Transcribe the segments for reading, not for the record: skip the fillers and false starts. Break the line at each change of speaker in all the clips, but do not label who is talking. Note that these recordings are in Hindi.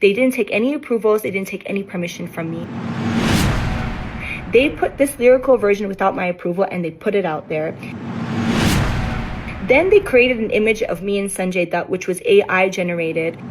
They didn't take any approvals. They didn't take any permission from me. They put this lyrical version without my approval and they put it out there. Then they created an image of me and Sanjay Dutt, which was AI generated.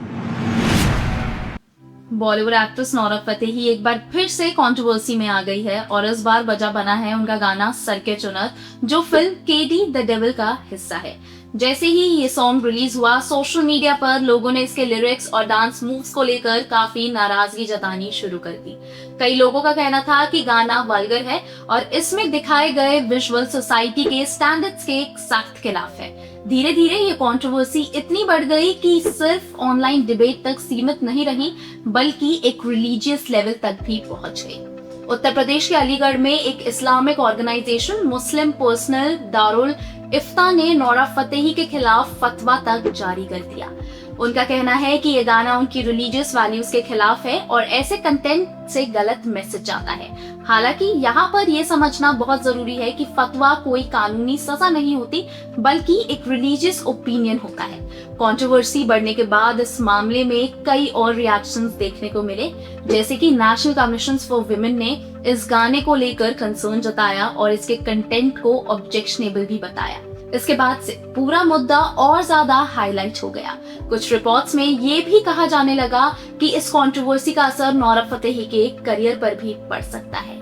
Bollywood actress Nora Fatehi एक बार फिर से कंट्रोवर्सी में आ गई है और इस बार बजा बना है उनका गाना सर के चुनर, जो फिल्म केडी द डेविल का हिस्सा है। जैसे ही ये सॉन्ग रिलीज हुआ, सोशल मीडिया पर लोगों ने इसके लिरिक्स और डांस मूव्स को लेकर काफी नाराजगी जतानी शुरू कर दी। कई लोगों का कहना था कि गाना वल्गर है और इसमें दिखाए गए विजुअल सोसाइटी के स्टैंडर्ड्स के सख्त खिलाफ है। धीरे धीरे ये कंट्रोवर्सी इतनी बढ़ गई कि सिर्फ ऑनलाइन डिबेट तक सीमित नहीं रही, बल्कि एक रिलीजियस लेवल तक भी पहुंच गई। उत्तर प्रदेश के अलीगढ़ में एक इस्लामिक ऑर्गेनाइजेशन मुस्लिम पर्सनल दारुल इफ्ता ने नोरा फतेही के खिलाफ फतवा तक जारी कर दिया। उनका कहना है कि ये गाना उनकी रिलीजियस वैल्यूज के खिलाफ है और ऐसे कंटेंट से गलत मैसेज जाता है। हालांकि यहाँ पर यह समझना बहुत जरूरी है कि फतवा कोई कानूनी सजा नहीं होती, बल्कि एक रिलीजियस ओपिनियन होता है। कंट्रोवर्सी बढ़ने के बाद इस मामले में कई और रिएक्शंस देखने को मिले, जैसे कि नेशनल कमीशन फॉर वुमेन ने इस गाने को लेकर कंसर्न जताया और इसके कंटेंट को ऑब्जेक्शनेबल भी बताया। इसके बाद से पूरा मुद्दा और ज्यादा हाईलाइट हो गया। कुछ रिपोर्ट्स में ये भी कहा जाने लगा कि इस कंट्रोवर्सी का असर नोरा फतेही के करियर पर भी पड़ सकता है।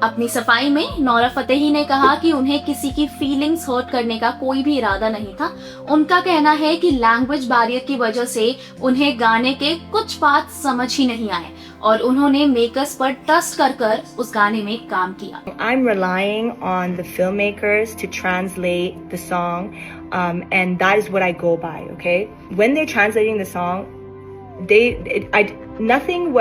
अपनी सफाई में नोरा फतेही ने कहा कि उन्हें किसी की फीलिंग्स हर्ट करने का कोई भी इरादा नहीं था। उनका कहना है कि लैंग्वेज बैरियर की वजह से उन्हें गाने के कुछ बात समझ ही नहीं आए और उन्होंने मेकर्स पर ट्रस्ट कर उस गाने में काम किया।
I'm relying on the filmmakers to translate the song, and that is what I go by. Okay, when they're translating the song, nothing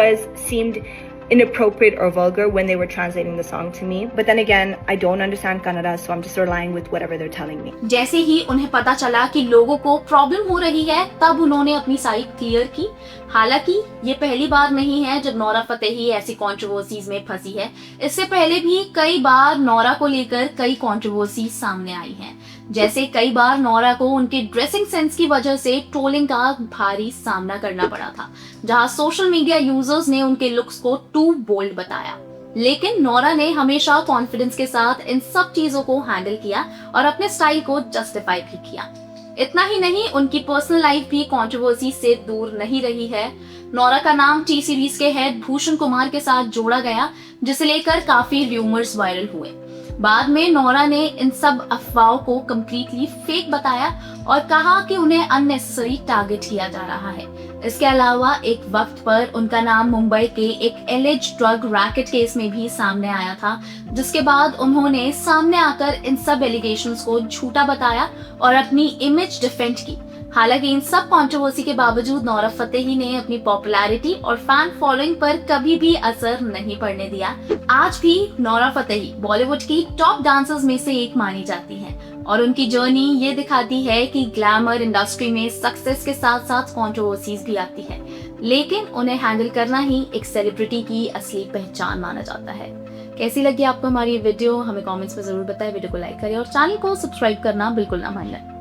seemed inappropriate or vulgar when they were translating the song to me. But then again, I don't understand Kannada, so I'm just relying with whatever they're telling me.
जैसे ही उन्हें पता चला कि लोगों को प्रॉब्लम हो रही है, तब उन्होंने अपनी साइड क्लियर की। हालांकि ये पहली बार नहीं है जब नोरा फतेही ऐसी कंट्रोवर्सीज में फंसी है। इससे पहले भी कई बार नोरा को लेकर कई कंट्रोवर्सी सामने आई हैं। जैसे कई बार नोरा को उनके ड्रेसिंग सेंस की वजह से ट्रोलिंग का भारी सामना करना पड़ा था, जहां सोशल मीडिया यूजर्स ने उनके लुक्स को टू बोल्ड बताया। लेकिन नोरा ने हमेशा कॉन्फिडेंस के साथ इन सब चीजों को हैंडल किया और अपने स्टाइल को जस्टिफाई भी किया। इतना ही नहीं, उनकी पर्सनल लाइफ भी कंट्रोवर्सी से दूर नहीं रही है। नोरा का नाम टी सीरीज के हेड भूषण कुमार के साथ जोड़ा गया, जिसे लेकर काफी र्यूमर्स वायरल हुए। बाद में नोरा ने इन सब अफवाहों को कम्प्लीटली फेक बताया और कहा कि उन्हें अननेसेसरी टारगेट किया जा रहा है। इसके अलावा एक वक्त पर उनका नाम मुंबई के एक एलिज ड्रग रैकेट केस में भी सामने आया था, जिसके बाद उन्होंने सामने आकर इन सब एलिगेशंस को झूठा बताया और अपनी इमेज डिफेंड की। हालांकि इन सब कंट्रोवर्सी के बावजूद नोरा फतेही ने अपनी पॉपुलैरिटी और फैन फॉलोइंग पर कभी भी असर नहीं पड़ने दिया। आज भी नोरा फतेही बॉलीवुड की टॉप डांसर्स में से एक मानी जाती हैं और उनकी जर्नी ये दिखाती है कि ग्लैमर इंडस्ट्री में सक्सेस के साथ साथ कंट्रोवर्सीज भी आती है, लेकिन उन्हें हैंडल करना ही एक सेलिब्रिटी की असली पहचान माना जाता है। कैसी लगी आपको हमारी ये वीडियो? हमें कमेंट्स में जरूर बताएं। वीडियो को लाइक करें और चैनल को सब्सक्राइब करना बिल्कुल ना भूलें।